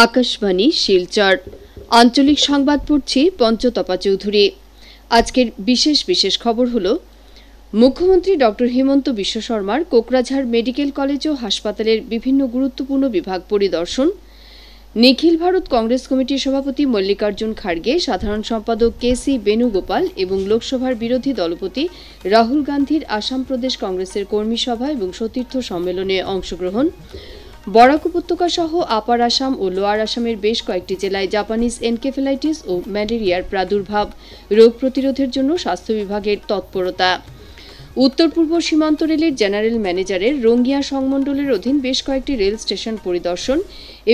আকাশবাণী শিলচর আঞ্চলিক সংবাদ পড়ছি পঞ্চতপা চৌধুরী। আজকের বিশেষ খবর হলো মুখ্যমন্ত্রী ডক্টর হিমন্ত বিশ্ব শর্মার কোকরাঝাড় মেডিকেল কলেজ ও হাসপাতালের বিভিন্ন গুরুত্বপূর্ণ বিভাগ পরিদর্শন, নিখিল ভারত কংগ্রেস কমিটির সভাপতি মল্লিকার্জুন খাড়গে, সাধারণ সম্পাদক কেসি বেণুগোপাল এবং লোকসভার বিরোধী দলপতি রাহুল গান্ধীর আসাম প্রদেশ কংগ্রেসের কর্মী সভা এবং সতীর্থ সম্মেলনে অংশগ্রহণ, বরাক উপত্যকা সহ আপার আসাম ও লোয়ার আসামের বেশ কয়েকটি জেলায় জাপানিজ এনকেফেলাইটিস ও ম্যালেরিয়ার প্রাদুর্ভাব, রোগ প্রতিরোধের জন্য স্বাস্থ্য বিভাগের তৎপরতা, উত্তর পূর্ব সীমান্ত রেলের জেনারেল ম্যানেজারের রঙ্গিয়া সংমণ্ডলের অধীন বেশ কয়েকটি রেল স্টেশন পরিদর্শন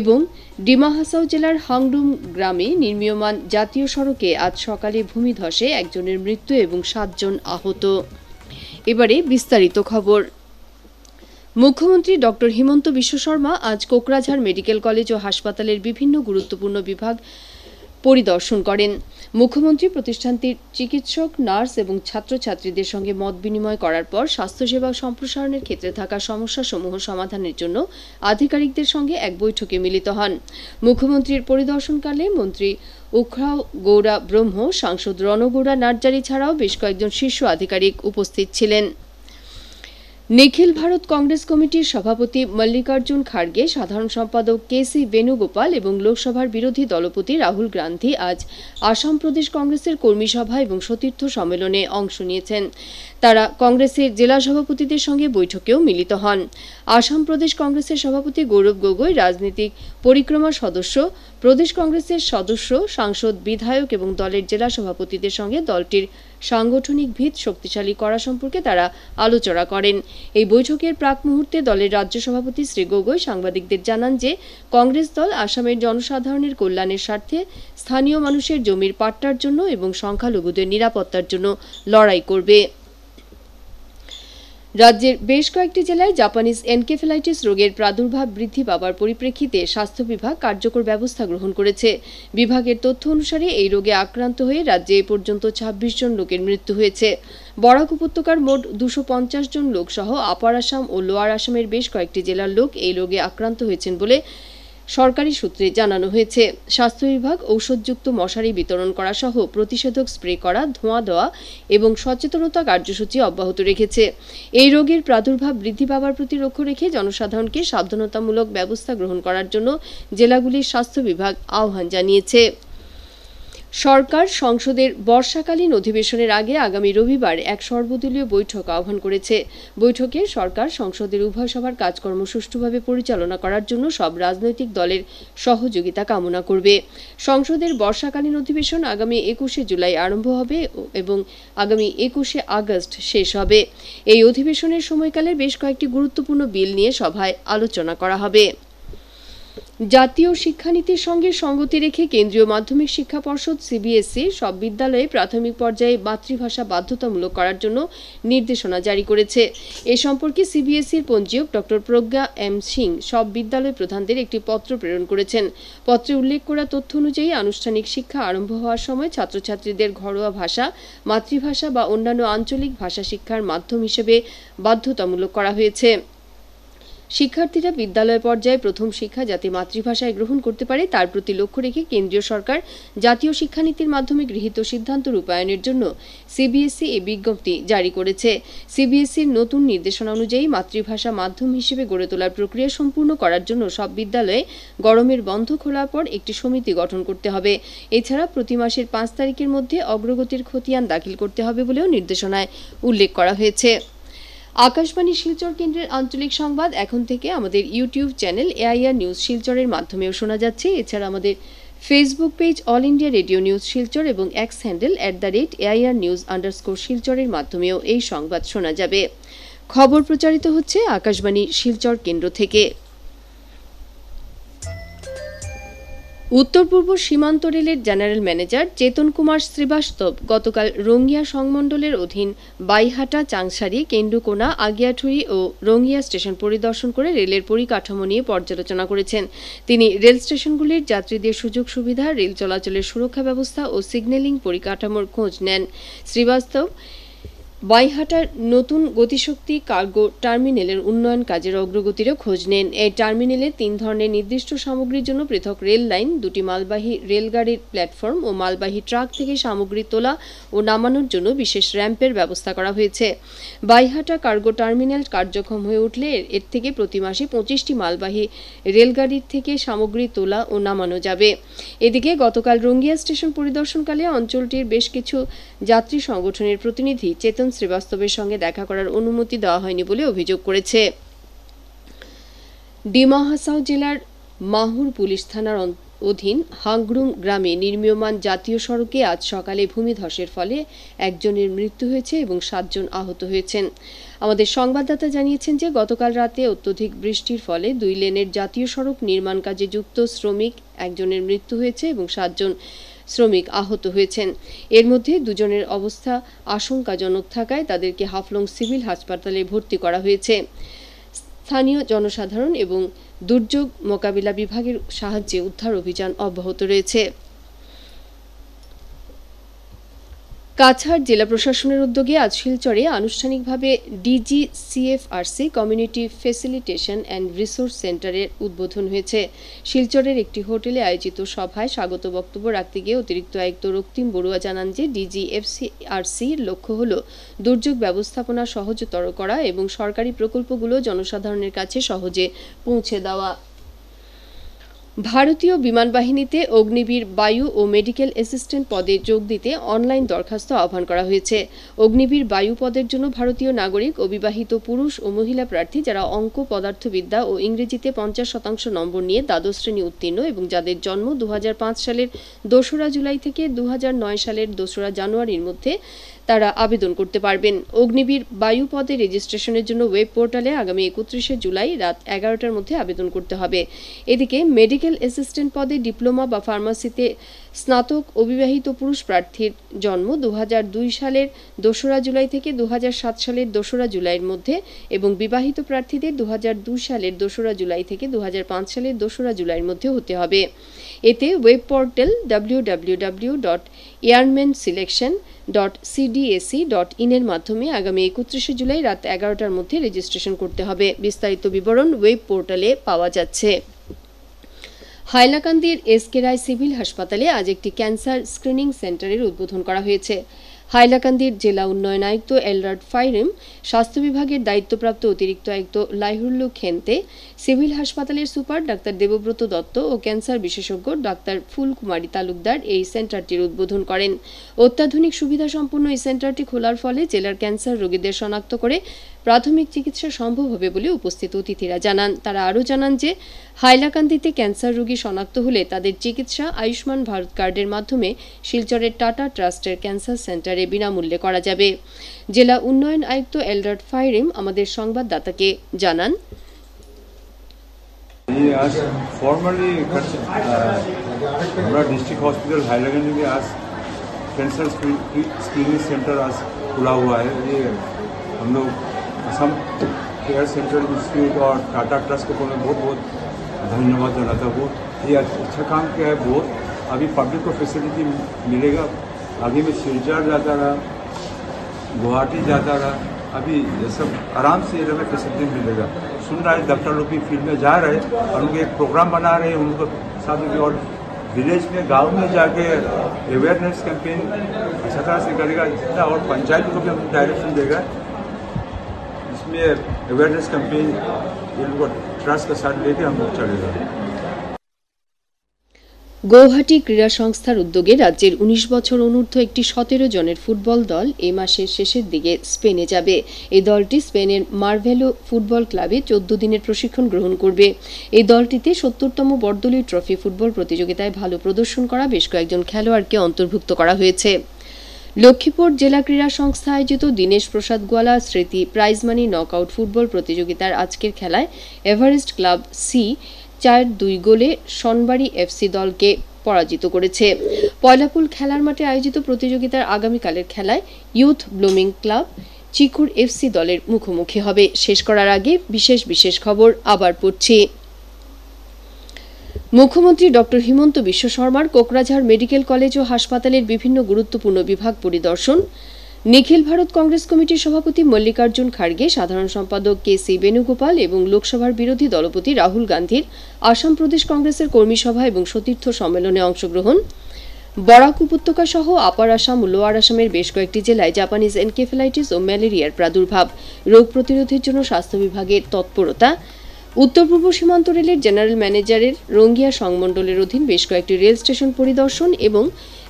এবং ডিমা হাসাও জেলার হাংডুম গ্রামে নির্মীয়মান জাতীয় সড়কে আজ সকালে ভূমিধসে একজনের মৃত্যু এবং 7 জন আহত। এবারে বিস্তারিত খবর। মুখ্যমন্ত্রী ডক্টর হিমন্ত বিশ্ব শর্মা আজ কোকরাঝাড় মেডিকেল কলেজ ও হাসপাতালের বিভিন্ন গুরুত্বপূর্ণ বিভাগ পরিদর্শন করেন। মুখ্যমন্ত্রী প্রতিষ্ঠানটির চিকিৎসক, নার্স এবং ছাত্রছাত্রীদের সঙ্গে মত বিনিময় করার পর স্বাস্থ্যসেবা সম্প্রসারণের ক্ষেত্রে থাকা সমস্যাসমূহ সমাধানের জন্য আধিকারিকদের সঙ্গে এক বৈঠকে মিলিত হন। মুখ্যমন্ত্রীর পরিদর্শনকালে মন্ত্রী উখরাও গৌড়া ব্রহ্ম, সাংসদ রণগৌড়া নার্জারি ছাড়াও বেশ কয়েকজন শীর্ষ আধিকারিক উপস্থিত ছিলেন। নিখিল ভারত কংগ্রেস কমিটির সভাপতি মল্লিকার্জুন খাড়গে, সাধারণ সম্পাদক কেসি বেণুগোপাল এবং লোকসভার বিরোধী দলপতি রাহুল গান্ধী আজ আসাম প্রদেশ কংগ্রেসের কর্মী সভা এবং সতীর্থ সম্মেলনে অংশ নিয়েছেন। তারা কংগ্রেসের জেলা সভাপতিদের সঙ্গে বৈঠকেও মিলিত হন। আসাম প্রদেশ কংগ্রেসের সভাপতি গৌরব গগৈ, রাজনৈতিক পরিক্রমা সদস্য, প্রদেশ কংগ্রেসের সদস্য, সাংসদ, বিধায়ক এবং দলের জেলা সভাপতিদের সঙ্গে দলটির সাংগঠনিক ভিত শক্তিশালী করা সম্পর্কে তারা আলোচনা করেন। এই বৈঠকের প্রাক মুহূর্তে দলের রাজ্য সভাপতি শ্রী গগৈ সাংবাদিকদের জানান যে কংগ্রেস দল আসামের জনসাধারণের কল্যাণের স্বার্থে স্থানীয় মানুষের জমির পাট্টার জন্য এবং সংখ্যালঘুদের নিরাপত্তার জন্য লড়াই করবে। রাজ্যের বেশ কয়েকটি জেলায় জাপানিজ এনকেফেলাইটিস রোগের প্রাদুর্ভাব বৃদ্ধি পাওয়ার পরিপ্রেক্ষিতে স্বাস্থ্য বিভাগ কার্যকর ব্যবস্থা গ্রহণ করেছে। বিভাগের তথ্য অনুসারে এই রোগে আক্রান্ত হয়ে রাজ্যে এ পর্যন্ত 26 জন লোকের মৃত্যু হয়েছে। বরাক উপত্যকার মোট 250 জন লোক সহ আপার আসাম ও লোয়ার আসামের বেশ কয়েকটি জেলার লোক এই রোগে আক্রান্ত হয়েছেন বলে সরকারি সূত্রে জানানো হয়েছে। স্বাস্থ্য বিভাগ ঔষধযুক্ত মশারি বিতরণ করা সহ প্রতিষেধক স্প্রে করা, ধোঁয়া দেওয়া এবং সচেতনতা কার্যসূচি অব্যাহত রেখেছে। এই রোগের প্রাদুর্ভাব বৃদ্ধি পাওয়ার প্রতি লক্ষ্য রেখে জনসাধারণকে সাবধানতামূলক ব্যবস্থা গ্রহণ করার জন্য জেলাগুলির স্বাস্থ্য বিভাগ আহ্বান জানিয়েছে। সরকার সংসদের বর্ষাকালীন অধিবেশনের আগে আগামী রবিবার এক সর্বদলীয় বৈঠক আহ্বান করেছে। বৈঠকে সরকার সংসদের উভয় সভার কাজকর্ম সুষ্ঠুভাবে পরিচালনা করার জন্য সব রাজনৈতিক দলের সহযোগিতা কামনা করবে। সংসদের বর্ষাকালীন অধিবেশন আগামী 21শে জুলাই আরম্ভ হবে এবং আগামী 21শে আগস্ট শেষ হবে। এই অধিবেশনের সময়কালে বেশ কয়েকটি গুরুত্বপূর্ণ বিল নিয়ে সভায় আলোচনা করা হবে। জাতীয় শিক্ষানীতির সঙ্গে সঙ্গতি রেখে কেন্দ্রীয় মাধ্যমিক শিক্ষা পর্ষদ সিবিএসই সব বিদ্যালয়ে প্রাথমিক পর্যায়ে মাতৃভাষা বাধ্যতামূলক করার জন্য নির্দেশনা জারি করেছে। এ সম্পর্কে সিবিএসইর পঞ্জীয়ক ডক্টর প্রজ্ঞা এম সিং সব বিদ্যালয় প্রধানদের একটি পত্র প্রেরণ করেছেন। পত্রে উল্লেখ করা তথ্য অনুযায়ী আনুষ্ঠানিক শিক্ষা আরম্ভ হওয়ার সময় ছাত্রছাত্রীদের ঘরোয়া ভাষা, মাতৃভাষা বা অন্যান্য আঞ্চলিক ভাষা শিক্ষার মাধ্যম হিসেবে বাধ্যতামূলক করা হয়েছে। শিক্ষার্থীরা বিদ্যালয় পর্যায়ে প্রথম শিক্ষা যাতে মাতৃভাষায় গ্রহণ করতে পারে তার প্রতি লক্ষ্য রেখে কেন্দ্রীয় সরকার জাতীয় শিক্ষানীতির মাধ্যমে গৃহীত সিদ্ধান্ত রূপায়ণের জন্য সিবিএসই এই বিজ্ঞপ্তি জারি করেছে। সিবিএসইর নতুন নির্দেশনা অনুযায়ী মাতৃভাষা মাধ্যম হিসেবে গড়ে তোলার প্রক্রিয়া সম্পূর্ণ করার জন্য সব বিদ্যালয়ে গরমের বন্ধ খোলার পর একটি সমিতি গঠন করতে হবে। এছাড়া প্রতি মাসের 5 তারিখের মধ্যে অগ্রগতির খতিয়ান দাখিল করতে হবে বলেও নির্দেশনায় উল্লেখ করা হয়েছে। আকাশবাণী শিলচর কেন্দ্রের আঞ্চলিক সংবাদ এখন থেকে আমাদের ইউটিউব চ্যানেল এআইআর নিউজ শিলচরের মাধ্যমেও শোনা যাচ্ছে। এছাড়া আমাদের Facebook page all India radio news Silchar এবং এক্স হ্যান্ডেল @AIRnews_শিলচরের মাধ্যমেও এই সংবাদ শোনা যাবে। খবর প্রচারিত হচ্ছে আকাশবাণী শিলচর কেন্দ্র থেকে। উত্তর পূর্ব সীমান্ত রেলের জেনারেল ম্যানেজার চেতন কুমার শ্রীবাস্তব গতকাল রঙ্গিয়া সংমণ্ডলের অধীন বাইহাটা, চাংসারি, কেন্ডুকোনা, আগিয়াঠুরি ও রঙ্গিয়া স্টেশন পরিদর্শন করে রেলের পরিকাঠামো নিয়ে পর্যালোচনা করেছেন। তিনি রেল স্টেশনগুলির যাত্রীদের সুযোগ সুবিধা, রেল চলাচলের সুরক্ষা ব্যবস্থা ও সিগন্যালিং পরিকাঠামোর খোঁজ নেন। শ্রীবাস্তব বাইহাটার নতুন গতিশক্তি কার্গো টার্মিনালের উন্নয়ন কাজের অগ্রগতিরও খোঁজ নেন। এই টার্মিনালে 3 ধরনের নির্দিষ্ট সামগ্রীর জন্য পৃথক রেল লাইন, 2টি মালবাহী রেলগাড়ির প্ল্যাটফর্ম ও মালবাহী ট্রাক থেকে সামগ্রী তোলা ও নামানোর জন্য বিশেষ র্যাম্পের ব্যবস্থা করা হয়েছে। বাইহাটা কার্গো টার্মিনাল কার্যক্ষম হয়ে উঠলে এর থেকে প্রতি মাসে 25টি মালবাহী রেলগাড়ির থেকে সামগ্রী তোলা ও নামানো যাবে। এদিকে গতকাল রঙ্গিয়া স্টেশন পরিদর্শনকালে অঞ্চলটির বেশ কিছু যাত্রী সংগঠনের প্রতিনিধি চেতন শ্রীবাস্তবের সঙ্গে দেখা করার অনুমতি দেওয়া হয়নি বলে অভিযোগ করেছে। ডিমা হাসাও জেলার মাহুর পুলিশ থানার অধীন হাংগ্রুম গ্রামে নির্মীয়মান জাতীয় সড়কে আজ সকালে ভূমিধসের ফলে একজনের মৃত্যু হয়েছে এবং 7 জন আহত হয়েছেন। আমাদের সংবাদদাতা জানিয়েছেন যে গতকাল রাতে অত্যধিক বৃষ্টির ফলে 2 লেনের জাতীয় সড়ক নির্মাণ কাজে যুক্ত শ্রমিক একজনের মৃত্যু হয়েছে এবং 7 জন শ্রমিক আহত হয়েছেন। এর মধ্যে 2 জনের অবস্থা আশঙ্কাজনক থাকায় তাদেরকে হাফলং সিভিল হাসপাতালে ভর্তি করা হয়েছে। স্থানীয় জনসাধারণ এবং দুর্যোগ মোকাবিলা বিভাগের সাহায্যে উদ্ধার অভিযান অব্যাহত রয়েছে। কাছাড় জেলা প্রশাসনের উদ্যোগে আজ শিলচরে আনুষ্ঠানিকভাবে ডিজিসিএফআরসি কমিউনিটি ফেসিলিটেশন অ্যান্ড রিসোর্স সেন্টারের উদ্বোধন হয়েছে। শিলচরের একটি হোটেলে আয়োজিত সভায় স্বাগত বক্তব্য রাখতে গিয়ে অতিরিক্ত আয়ুক্ত রক্তিম বড়ুয়া জানান যে ডিজিএফআরসির লক্ষ্য হল দুর্যোগ ব্যবস্থাপনা সহজতর করা এবং সরকারি প্রকল্পগুলো জনসাধারণের কাছে সহজে পৌঁছে দেওয়া। ভারতীয় বিমান বাহিনীতে অগ্নিবীর বায়ু ও মেডিকেল অ্যাসিস্ট্যান্ট পদে যোগ দিতে অনলাইন দরখাস্ত আহ্বান করা হয়েছে। অগ্নিবীর বায়ু পদের জন্য ভারতীয় নাগরিক ও বিবাহিত পুরুষ ও মহিলা প্রার্থী যারা অঙ্ক, পদার্থবিদ্যা ও ইংরেজিতে 50% নম্বর নিয়ে দ্বাদশ শ্রেণী উত্তীর্ণ এবং যাদের জন্ম 2005 সালের 2রা জুলাই থেকে 2009 সালের 2রা জানুয়ারির মধ্যে তারা আবেদন করতে পারবেন। অগ্নিবীর বায়ু পদে রেজিস্ট্রেশনের জন্য ওয়েব পোর্টালে আগামী 31 জুলাই রাত 11টার মধ্যে আবেদন করতে হবে। এদিকে মেডিকেল অ্যাসিস্ট্যান্ট পদে ডিপ্লোমা বা ফার্মাসিতে স্নাতক অবিবাহিত পুরুষ প্রার্থীর জন্ম 2002 সালের 2রা জুলাই থেকে 2007 সালের 2রা জুলাইয়ের মধ্যে এবং বিবাহিত প্রার্থীদের 2002 সালের 2রা জুলাই থেকে 2005 সালের 2রা জুলাইয়ের মধ্যে হতে হবে। এতে ওয়েব পোর্টাল www.airmanselection.cdac.in এর মাধ্যমে আগামী 31 জুলাই রাত 11টার মধ্যে রেজিস্ট্রেশন করতে হবে। বিস্তারিত বিবরণ ওয়েব পোর্টালে পাওয়া যাচ্ছে। হাইলাকান্দির এসকে রায় সিভিল হাসপাতালে আজ একটি ক্যান্সার স্ক্রিনিং সেন্টারের উদ্বোধন করা হয়েছে। হাইলাকান্দির জেলা উন্নয়ন আয়ুক্ত এলরাড ফাইরেম, স্বাস্থ্য বিভাগের দায়িত্বপ্রাপ্ত অতিরিক্ত আয়ুক্ত লাইহুল্লু খেন্তে, সিভিল হাসপাতালের সুপার ডাক্তার দেবব্রত দত্ত ও ক্যান্সার বিশেষজ্ঞ ডাক্তার ফুলকুমারী তালুকদার এই সেন্টারটির উদ্বোধন করেন। অত্যাধুনিক সুবিধা সম্পন্ন এই সেন্টারটি খোলার ফলে জেলার ক্যান্সার রোগীদের শনাক্ত করে প্রাথমিক চিকিৎসা সম্ভব হবে বলে উপস্থিত অতিথিরা জানান। তারা আরও জানান যে হাইলাকান্দিতে ক্যান্সার রোগী শনাক্ত হলে তাদের চিকিৎসা আয়ুষ্মান ভারত কার্ডের মাধ্যমে শিলচরের টাটা ট্রাস্টের ক্যান্সার সেন্টারে বিনামূল্যে করা যাবে। জেলা উন্নয়ন আয়ুক্ত এলরাড ফাইরেম আমাদের সংবাদদাতাকে জানান, आज फॉर्मली हमारा डिस्ट्रिक्ट हॉस्पिटल हाईलाकंदी में आज कैंसर स्क्रीनिंग सेंटर आज खुला हुआ है। ये हम लोग असम केयर सेंट्रल इंस्टीट्यूट और टाटा ट्रस्ट को मैं बहुत बहुत धन्यवाद जनाता हूँ। ये अच्छा काम किया है बहुत। अभी पब्लिक को फैसिलिटी मिलेगा। आगे में सिलचर जाता रहा, गुवाहाटी जाता रहा, अभी ये सब आराम से ये फैसिलिटी मिलेगा। सुन रहा है डॉक्टर लोग भी फील्ड में जा रहे हैं और उनके एक प्रोग्राम बना रहे हैं उनको साथ में, और विलेज में गांव में जाके अवेयरनेस कैंपेन अच्छा तरह से करेगा जितना, और पंचायत को भी हम डायरेक्शन देगा। इसमें अवेयरनेस कैंपेन ये लोग ट्रस्ट का साथ लेके हम लोग चलेगा। গৌহাটি ক্রীড়া সংস্থার উদ্যোগে রাজ্যের 19 বছর অনূর্ধ্ব একটি 17 জনের ফুটবল দল এই মাসের শেষের দিকে স্পেনে যাবে। এই দলটি স্পেনের মার্ভেলো ফুটবল ক্লাবে 14 দিনের প্রশিক্ষণ গ্রহণ করবে। এই দলটিতে 70তম বর্দলি ট্রফি ফুটবল প্রতিযোগিতায় ভালো প্রদর্শন করা বেশ কয়েকজন খেলোয়াড়কে অন্তর্ভুক্ত করা হয়েছে। লক্ষ্মীপুর জেলা ক্রীড়া সংস্থা আয়োজিত দীনেশ প্রসাদ গোয়ালা স্মৃতি প্রাইজ মানি নকআউট ফুটবল প্রতিযোগিতার আজকের খেলায় এভারেস্ট ক্লাব সি 4-2 গোলে সনবাড়ি এফসি দলকে পরাজিত করেছে। পয়লাপুল খেলার মাঠে আয়োজিত প্রতিযোগিতার আগামীকালের খেলায় ইউথ ব্লুমিং ক্লাব চিকুর এফসি দলের মুখোমুখি হবে। শেষ করার আগে বিশেষ খবর আবার পড়ছি। মুখ্যমন্ত্রী ডক্টর হিমন্ত বিশ্ব শর্মার কোকরাঝাড় মেডিকেল কলেজ ও হাসপাতালের বিভিন্ন গুরুত্বপূর্ণ বিভাগ পরিদর্শন। নিখিল ভারত কংগ্রেস কমিটির সভাপতি মল্লিকার্জুন খাড়গে, সাধারণ সম্পাদক কে.সি. বেণুগোপাল এবং লোকসভার বিরোধী দলপতি রাহুল গান্ধীর আসাম প্রদেশ কংগ্রেসের কর্মী সভা এবং সতীর্থ সম্মেলনে অংশগ্রহণ। বরাক উপত্যকা সহ আপার আসাম ও লোয়ার আসামের বেশ কয়েকটি জেলায় জাপানিজ এনকেফেলাইটিস ও ম্যালেরিয়ার প্রাদুর্ভাব, রোগ প্রতিরোধের জন্য স্বাস্থ্য বিভাগের তৎপরতা। উত্তর পূর্ব সীমান্ত রেলের জেনারেল ম্যানেজারের রঙ্গিয়া সংমণ্ডলের অধীন বেশ কয়েকটি রেল স্টেশন পরিদর্শন এবং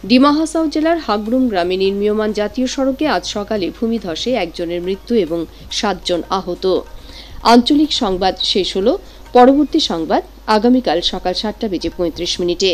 ডিমা হাসাও জেলার হাগরুম গ্রামে নির্মীয়মান জাতীয় সড়কে আজ সকালে ভূমিধসে একজনের মৃত্যু এবং 7 জন আহত। আঞ্চলিক সংবাদ শেষ হল। পরবর্তী সংবাদ আগামীকাল সকাল 7:35 মিনিটে।